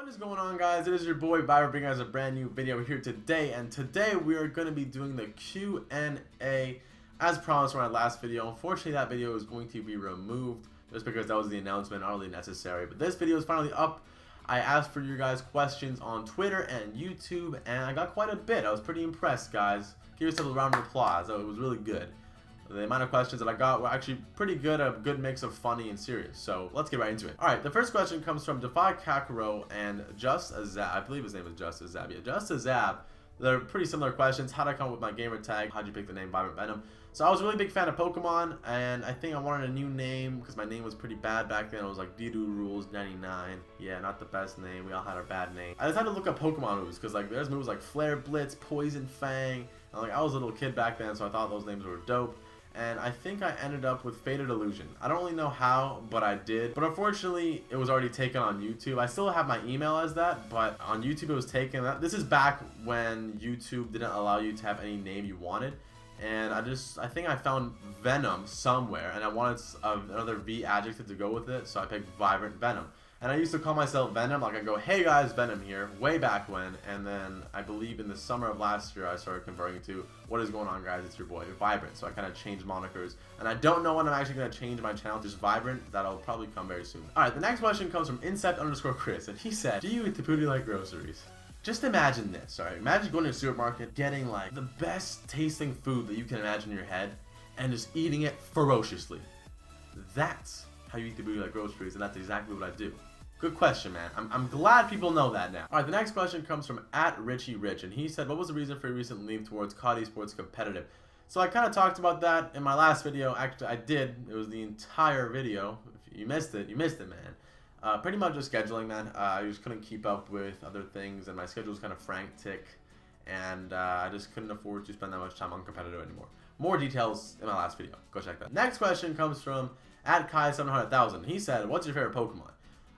What is going on, guys? It is your boy Byron bringing us a brand new video here today, and today we are going to be doing the Q&A as promised from our last video. Unfortunately, that video is going to be removed just because that was the announcement, not really necessary. But this video is finally up. I asked for your guys' questions on Twitter and YouTube, and I got quite a bit. I was pretty impressed, guys. Give yourself a round of applause. It was really good. The amount of questions that I got were actually pretty good, a good mix of funny and serious. So let's get right into it. Alright, the first question comes from Defy Kakaro and Just Azab. I believe his name is Just Azab. Yeah, Just Azab. They're pretty similar questions. How'd I come up with my gamer tag? How'd you pick the name Vibrant Venom? So I was a really big fan of Pokemon, and I think I wanted a new name because my name was pretty bad back then. It was like Dido Rules 99. Yeah, not the best name. We all had our bad name. I just had to look up Pokemon moves because like there's moves like Flare Blitz, Poison Fang. And like I was a little kid back then, so I thought those names were dope. And I think I ended up with Faded Illusion. I don't really know how, but I did. But unfortunately, it was already taken on YouTube. I still have my email as that, but on YouTube it was taken. This is back when YouTube didn't allow you to have any name you wanted. And I think I found Venom somewhere, and I wanted another V adjective to go with it, so I picked Vibrant Venom. And I used to call myself Venom, like I go, hey guys, Venom here, way back when. And then I believe in the summer of last year, I started converting to, what is going on, guys? It's your boy, Vibrant. So I kind of changed monikers. And I don't know when I'm actually going to change my channel to just Vibrant. That'll probably come very soon. Alright, the next question comes from Insect_Chris. And he said, do you eat the booty like groceries? Just imagine this, alright? Imagine going to a supermarket, getting like the best tasting food that you can imagine in your head, and just eating it ferociously. That's how you eat the booty like groceries, and that's exactly what I do. Good question, man. I'm glad people know that now. Alright, the next question comes from @RichieRich, and he said, what was the reason for your recent lean towards COD Esports competitive? So I kind of talked about that in my last video. Actually, I did. It was the entire video. If you missed it, man. Pretty much just scheduling, man. I just couldn't keep up with other things, and my schedule was kind of frantic, and I just couldn't afford to spend that much time on competitive anymore. More details in my last video. Go check that. Next question comes from @Kai700,000. He said, what's your favorite Pokemon?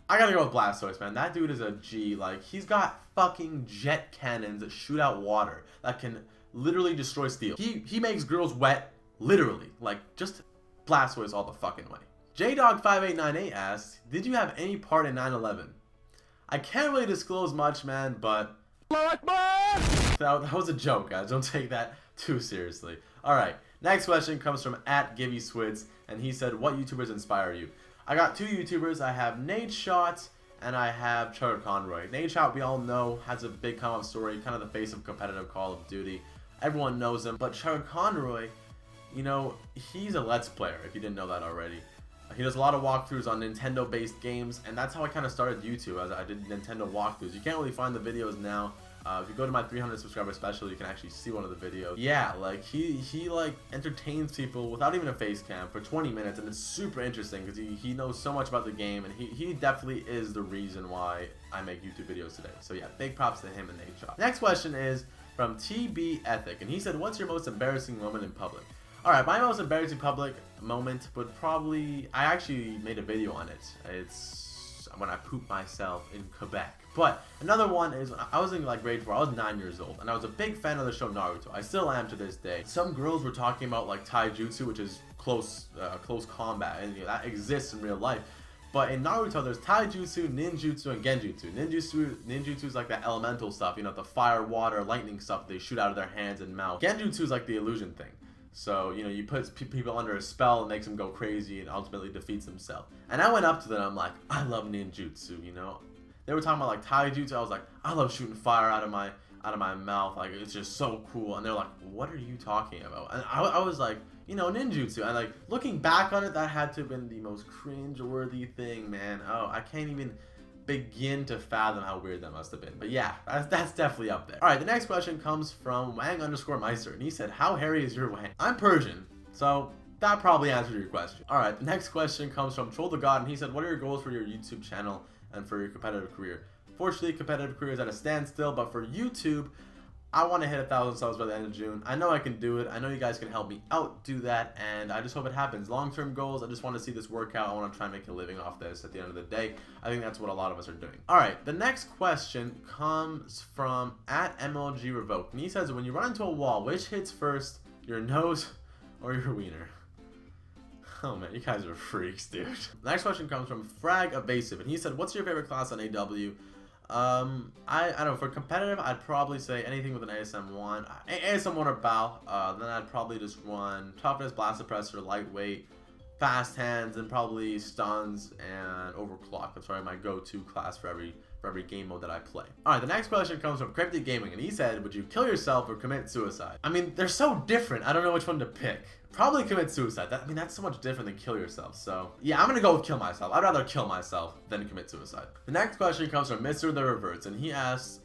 I gotta go with Blastoise, man. That dude is a G. Like, he's got fucking jet cannons that shoot out water that can literally destroy steel. He makes girls wet, literally. Like, just Blastoise all the fucking way. JDog5898 asks, did you have any part in 9/11? I can't really disclose much, man, but that was a joke, guys. Don't take that too seriously. Alright, next question comes from @GimmieSwitz, and he said, what YouTubers inspire you? I got two YouTubers. I have Nadeshot and I have Chuck Conroy. Nadeshot, we all know, has a big come-up story, kind of the face of competitive Call of Duty. Everyone knows him, but Chuck Conroy, you know, he's a Let's Player, if you didn't know that already. He does a lot of walkthroughs on Nintendo-based games, and that's how I kind of started YouTube, as I did Nintendo walkthroughs. You can't really find the videos now. If you go to my 300 subscriber special, you can actually see one of the videos. Yeah, like he like entertains people without even a face cam for 20 minutes, and it's super interesting because he knows so much about the game, and he definitely is the reason why I make YouTube videos today. So yeah, big props to him and Nadeshot. Next question is from TBEthic, and he said, what's your most embarrassing moment in public? Alright, my most embarrassing public moment would probably, I actually made a video on it. It's when I pooped myself in Quebec. But another one is when I was in like grade 4, I was 9 years old, and I was a big fan of the show Naruto. I still am to this day. Some girls were talking about like taijutsu, which is close combat, and you know, that exists in real life. But in Naruto, there's taijutsu, ninjutsu, and genjutsu. Ninjutsu is like that elemental stuff, you know, the fire, water, lightning stuff they shoot out of their hands and mouth. Genjutsu is like the illusion thing. So, you know, you put people under a spell and makes them go crazy and ultimately defeats themselves. And I went up to them, I'm like, I love ninjutsu, you know. They were talking about like taijutsu. I was like, I love shooting fire out of my mouth. Like, it's just so cool. And they're like, what are you talking about? And I was like, you know, ninjutsu. And like, looking back on it, that had to have been the most cringe-worthy thing, man. Oh, I can't even begin to fathom how weird that must have been. But yeah, that's definitely up there. Alright, the next question comes from Wang_Meister, and he said, how hairy is your wang? I'm Persian, so that probably answered your question. Alright, the next question comes from Troll the God, and he said, what are your goals for your YouTube channel and for your competitive career? Fortunately, competitive career is at a standstill, but for YouTube, I want to hit 1,000 subs by the end of June. I know I can do it. I know you guys can help me out do that, and I just hope it happens. Long-term goals, I just want to see this work out. I want to try and make a living off this at the end of the day. I think that's what a lot of us are doing. Alright, the next question comes from @MLGRevoked, and he says, when you run into a wall, which hits first, your nose or your wiener? Oh man, you guys are freaks, dude. The next question comes from Frag Evasive, and he said, what's your favorite class on AW? I don't know, for competitive, I'd probably say anything with an ASM1. ASM1 or BAL, then I'd probably just run Toughness, Blast Suppressor, Lightweight, Fast Hands, and probably Stuns and Overclock. That's probably my go-to class for every game mode that I play. Alright, the next question comes from Cryptic Gaming, and he said, would you kill yourself or commit suicide? I mean, they're so different, I don't know which one to pick. Probably commit suicide. I mean, that's so much different than kill yourself. So, yeah, I'm gonna go with kill myself. I'd rather kill myself than commit suicide. The next question comes from Mr. The Reverts, and he asks,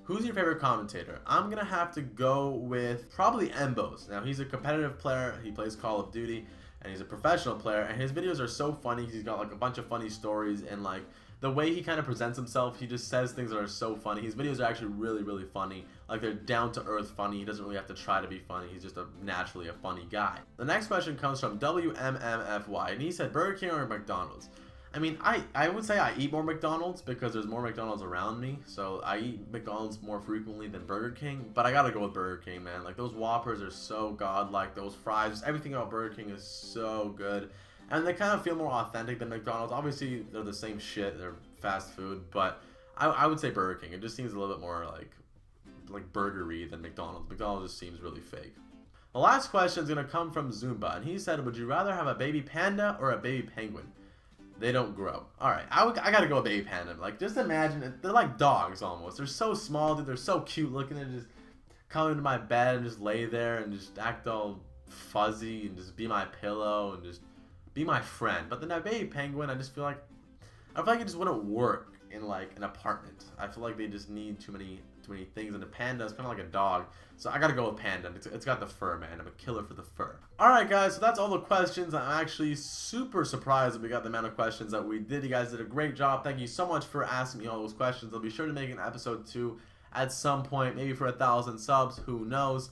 who's your favorite commentator? I'm gonna have to go with probably Embos. Now, he's a competitive player. He plays Call of Duty, and he's a professional player, and his videos are so funny. He's got like a bunch of funny stories, and like the way he kind of presents himself, he just says things that are so funny. His videos are actually really, really funny. Like, they're down-to-earth funny. He doesn't really have to try to be funny. He's just naturally a funny guy. The next question comes from WMMFY, and he said, Burger King or McDonald's? I mean, I would say I eat more McDonald's because there's more McDonald's around me. So I eat McDonald's more frequently than Burger King. But I gotta go with Burger King, man. Like, those Whoppers are so godlike. Those fries, just everything about Burger King is so good. And they kind of feel more authentic than McDonald's. Obviously, they're the same shit. They're fast food. But I would say Burger King. It just seems a little bit more like burgery than McDonald's. McDonald's just seems really fake. The last question is going to come from Zumba. And he said, would you rather have a baby panda or a baby penguin? They don't grow. Alright, I got to go with baby panda. Like, just imagine it. They're like dogs almost. They're so small, dude. They're so cute looking. They just come into my bed and just lay there and just act all fuzzy and just be my pillow and just be my friend. But then that baby penguin, I feel like it just wouldn't work in like an apartment. I feel like they just need too many things, and a panda is kind of like a dog, so I gotta go with panda. It's got the fur, man. I'm a killer for the fur. Alright guys, so that's all the questions. I'm actually super surprised that we got the amount of questions that we did. You guys did a great job. Thank you so much for asking me all those questions. I'll be sure to make an episode 2 at some point, maybe for 1,000 subs, who knows.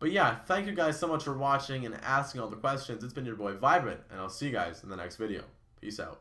But yeah, thank you guys so much for watching and asking all the questions. It's been your boy Vibrant, and I'll see you guys in the next video. Peace out.